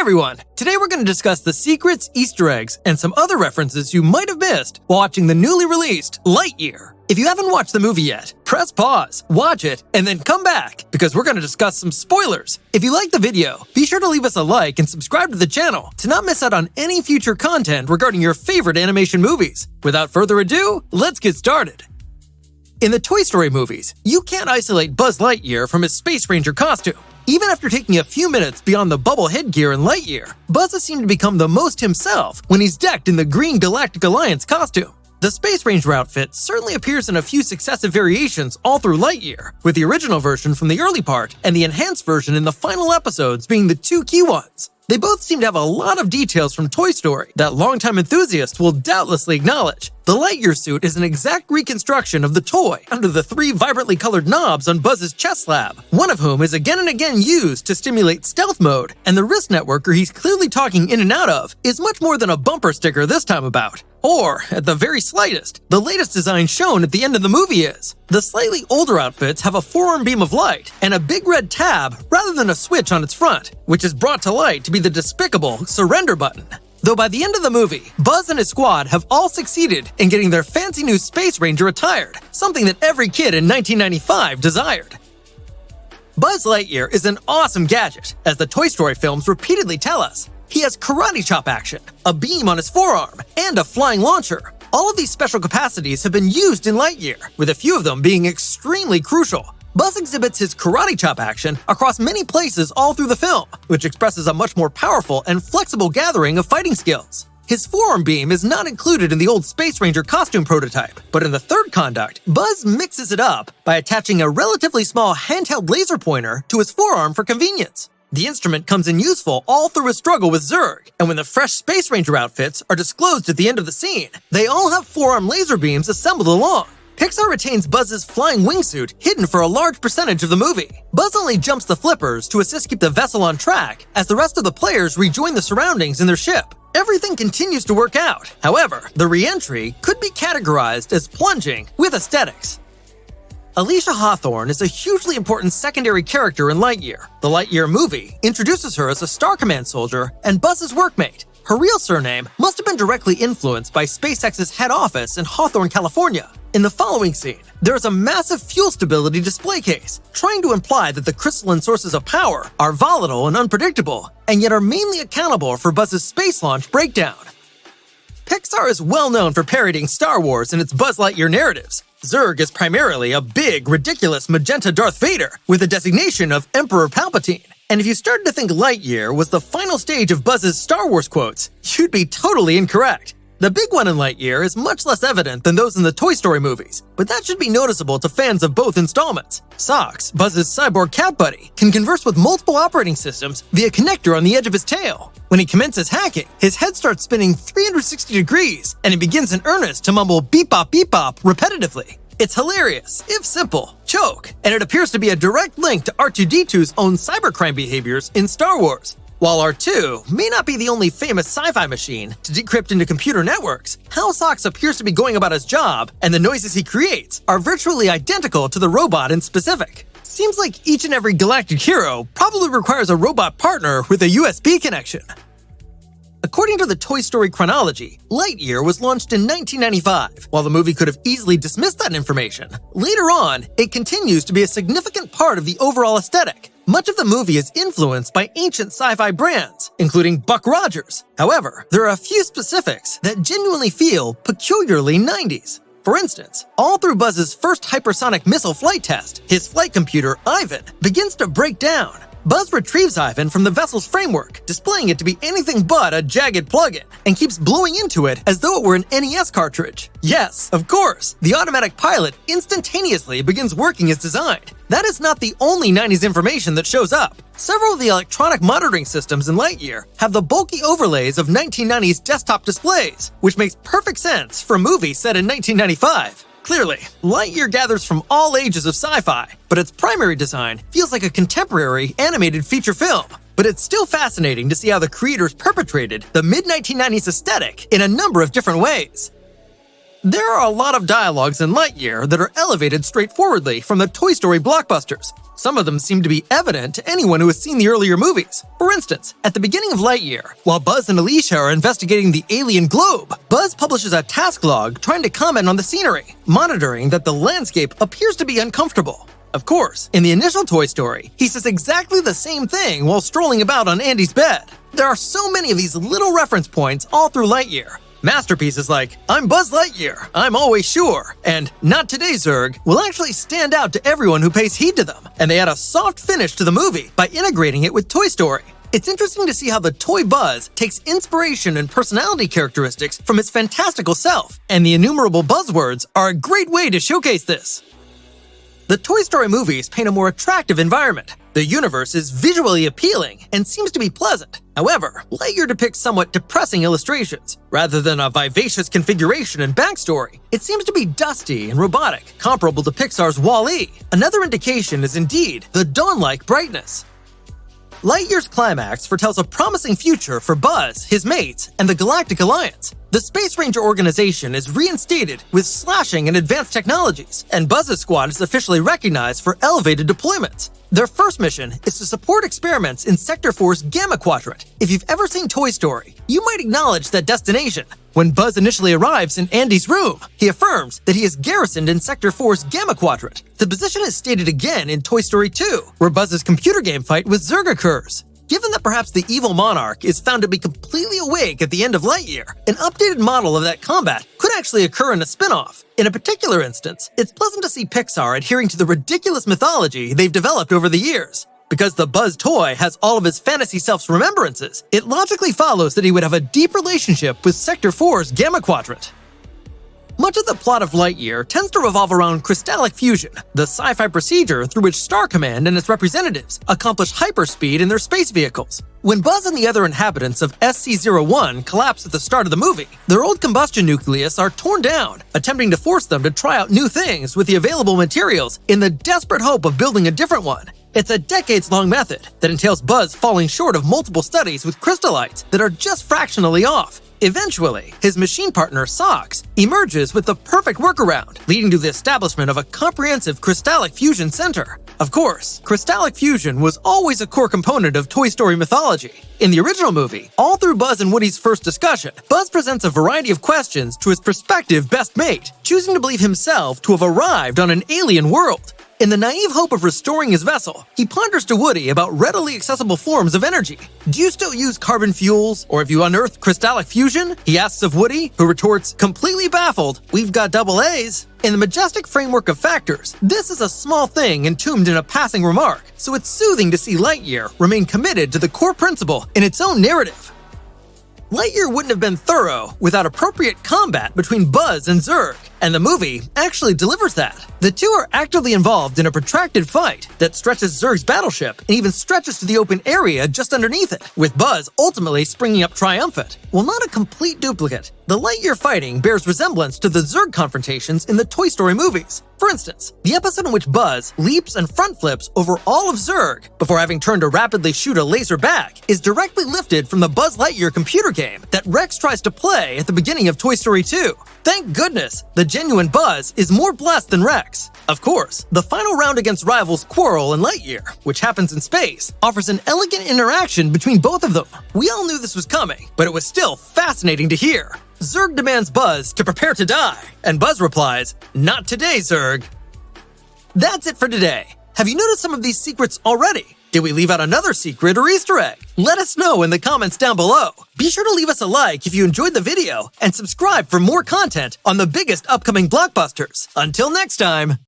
everyone! Today we're going to discuss the secrets, Easter eggs, and some other references you might have missed while watching the newly released Lightyear. If you haven't watched the movie yet, press pause, watch it, and then come back, because we're going to discuss some spoilers. If you like the video, be sure to leave us a like and subscribe to the channel to not miss out on any future content regarding your favorite animation movies. Without further ado, let's get started. In the Toy Story movies, you can't isolate Buzz Lightyear from his Space Ranger costume. Even after taking a few minutes beyond the bubble headgear in Lightyear, Buzz has seemed to become the most himself when he's decked in the Green Galactic Alliance costume. The Space Ranger outfit certainly appears in a few successive variations all through Lightyear, with the original version from the early part and the enhanced version in the final episodes being the two key ones. They both seem to have a lot of details from Toy Story that longtime enthusiasts will doubtlessly acknowledge. The Lightyear suit is an exact reconstruction of the toy under the three vibrantly colored knobs on Buzz's chest slab, one of whom is again and again used to stimulate stealth mode, and the wrist networker he's clearly talking in and out of is much more than a bumper sticker this time about. Or, at the very slightest, the latest design shown at the end of the movie is. The slightly older outfits have a forearm beam of light and a big red tab rather than a switch on its front, which is brought to light to be the despicable surrender button. Though by the end of the movie, Buzz and his squad have all succeeded in getting their fancy new Space Ranger attired, something that every kid in 1995 desired. Buzz Lightyear is an awesome gadget, as the Toy Story films repeatedly tell us. He has karate chop action, a beam on his forearm, and a flying launcher. All of these special capacities have been used in Lightyear, with a few of them being extremely crucial. Buzz exhibits his karate chop action across many places all through the film, which expresses a much more powerful and flexible gathering of fighting skills. His forearm beam is not included in the old Space Ranger costume prototype, but in the third conduct, Buzz mixes it up by attaching a relatively small handheld laser pointer to his forearm for convenience. The instrument comes in useful all through his struggle with Zurg, and when the fresh Space Ranger outfits are disclosed at the end of the scene, they all have forearm laser beams assembled along. Pixar retains Buzz's flying wingsuit hidden for a large percentage of the movie. Buzz only jumps the flippers to assist keep the vessel on track as the rest of the players rejoin the surroundings in their ship. Everything continues to work out. However, the re-entry could be categorized as plunging with aesthetics. Alicia Hawthorne is a hugely important secondary character in Lightyear. The Lightyear movie introduces her as a Star Command soldier and Buzz's workmate. Her real surname must have been directly influenced by SpaceX's head office in Hawthorne, California. In the following scene, there is a massive fuel stability display case, trying to imply that the crystalline sources of power are volatile and unpredictable, and yet are mainly accountable for Buzz's space launch breakdown. Pixar is well known for parodying Star Wars in its Buzz Lightyear narratives. Zurg is primarily a big, ridiculous magenta Darth Vader with the designation of Emperor Palpatine. And if you started to think Lightyear was the final stage of Buzz's Star Wars quotes, you'd be totally incorrect. The big one in Lightyear is much less evident than those in the Toy Story movies, but that should be noticeable to fans of both installments. Socks, Buzz's cyborg cat buddy, can converse with multiple operating systems via connector on the edge of his tail. When he commences hacking, his head starts spinning 360 degrees, and he begins in earnest to mumble beep bop repetitively. It's hilarious, if simple, choke, and it appears to be a direct link to R2-D2's own cybercrime behaviors in Star Wars. While R2 may not be the only famous sci-fi machine to decrypt into computer networks, how Socks appears to be going about his job and the noises he creates are virtually identical to the robot in specific. Seems like each and every galactic hero probably requires a robot partner with a USB connection. According to the Toy Story chronology, Lightyear was launched in 1995. While the movie could have easily dismissed that information, later on, it continues to be a significant part of the overall aesthetic. Much of the movie is influenced by ancient sci-fi brands, including Buck Rogers. However, there are a few specifics that genuinely feel peculiarly 90s. For instance, all through Buzz's first hypersonic missile flight test, his flight computer, Ivan, begins to break down. Buzz retrieves Ivan from the vessel's framework, displaying it to be anything but a jagged plug-in, and keeps blowing into it as though it were an NES cartridge. Yes, of course, the automatic pilot instantaneously begins working as designed. That is not the only 90s information that shows up. Several of the electronic monitoring systems in Lightyear have the bulky overlays of 1990s desktop displays, which makes perfect sense for a movie set in 1995. Clearly, Lightyear gathers from all ages of sci-fi, but its primary design feels like a contemporary animated feature film. But it's still fascinating to see how the creators perpetrated the mid-1990s aesthetic in a number of different ways. There are a lot of dialogues in Lightyear that are elevated straightforwardly from the Toy Story blockbusters. Some of them seem to be evident to anyone who has seen the earlier movies. For instance, at the beginning of Lightyear, while Buzz and Alicia are investigating the alien globe, Buzz publishes a task log trying to comment on the scenery, monitoring that the landscape appears to be uncomfortable. Of course, in the initial Toy Story, he says exactly the same thing while strolling about on Andy's bed. There are so many of these little reference points all through Lightyear. Masterpieces like, "I'm Buzz Lightyear, I'm always sure," and "Not today, Zurg," will actually stand out to everyone who pays heed to them, and they add a soft finish to the movie by integrating it with Toy Story. It's interesting to see how the toy Buzz takes inspiration and personality characteristics from his fantastical self, and the innumerable buzzwords are a great way to showcase this. The Toy Story movies paint a more attractive environment. The universe is visually appealing and seems to be pleasant. However, Lightyear depicts somewhat depressing illustrations. Rather than a vivacious configuration and backstory, it seems to be dusty and robotic, comparable to Pixar's WALL-E. Another indication is indeed the dawn-like brightness. Lightyear's climax foretells a promising future for Buzz, his mates, and the Galactic Alliance. The Space Ranger organization is reinstated with slashing and advanced technologies, and Buzz's squad is officially recognized for elevated deployments. Their first mission is to support experiments in Sector 4's Gamma Quadrant. If you've ever seen Toy Story, you might acknowledge that destination. When Buzz initially arrives in Andy's room, he affirms that he is garrisoned in Sector 4's Gamma Quadrant. The position is stated again in Toy Story 2, where Buzz's computer game fight with Zurg occurs. Given that perhaps the evil monarch is found to be completely awake at the end of Lightyear, an updated model of that combat could actually occur in a spin-off. In a particular instance, it's pleasant to see Pixar adhering to the ridiculous mythology they've developed over the years. Because the Buzz toy has all of his fantasy self's remembrances, it logically follows that he would have a deep relationship with Sector 4's Gamma Quadrant. Much of the plot of Lightyear tends to revolve around crystallic fusion, the sci-fi procedure through which Star Command and its representatives accomplish hyperspeed in their space vehicles. When Buzz and the other inhabitants of SC-01 collapse at the start of the movie, their old combustion nucleus are torn down, attempting to force them to try out new things with the available materials in the desperate hope of building a different one. It's a decades-long method that entails Buzz falling short of multiple studies with crystallites that are just fractionally off. Eventually, his machine partner, Sox, emerges with the perfect workaround, leading to the establishment of a comprehensive crystallic fusion center. Of course, crystallic fusion was always a core component of Toy Story mythology. In the original movie, all through Buzz and Woody's first discussion, Buzz presents a variety of questions to his prospective best mate, choosing to believe himself to have arrived on an alien world. In the naive hope of restoring his vessel, he ponders to Woody about readily accessible forms of energy. Do you still use carbon fuels, or have you unearthed crystallic fusion? He asks of Woody, who retorts, completely baffled, "We've got double A's." In the majestic framework of factors, this is a small thing entombed in a passing remark, so it's soothing to see Lightyear remain committed to the core principle in its own narrative. Lightyear wouldn't have been thorough without appropriate combat between Buzz and Zurg, and the movie actually delivers that. The two are actively involved in a protracted fight that stretches Zurg's battleship and even stretches to the open area just underneath it, with Buzz ultimately springing up triumphant. While not a complete duplicate, the Lightyear fighting bears resemblance to the Zurg confrontations in the Toy Story movies. For instance, the episode in which Buzz leaps and front flips over all of Zurg before having turned to rapidly shoot a laser back is directly lifted from the Buzz Lightyear computer game that Rex tries to play at the beginning of Toy Story 2. Thank goodness, the genuine Buzz is more blessed than Rex. Of course, the final round against rivals Quirrell and Lightyear, which happens in space, offers an elegant interaction between both of them. We all knew this was coming, but it was still fascinating to hear. Zurg demands Buzz to prepare to die, and Buzz replies, "Not today, Zurg." That's it for today. Have you noticed some of these secrets already? Did we leave out another secret or Easter egg? Let us know in the comments down below. Be sure to leave us a like if you enjoyed the video, and subscribe for more content on the biggest upcoming blockbusters. Until next time.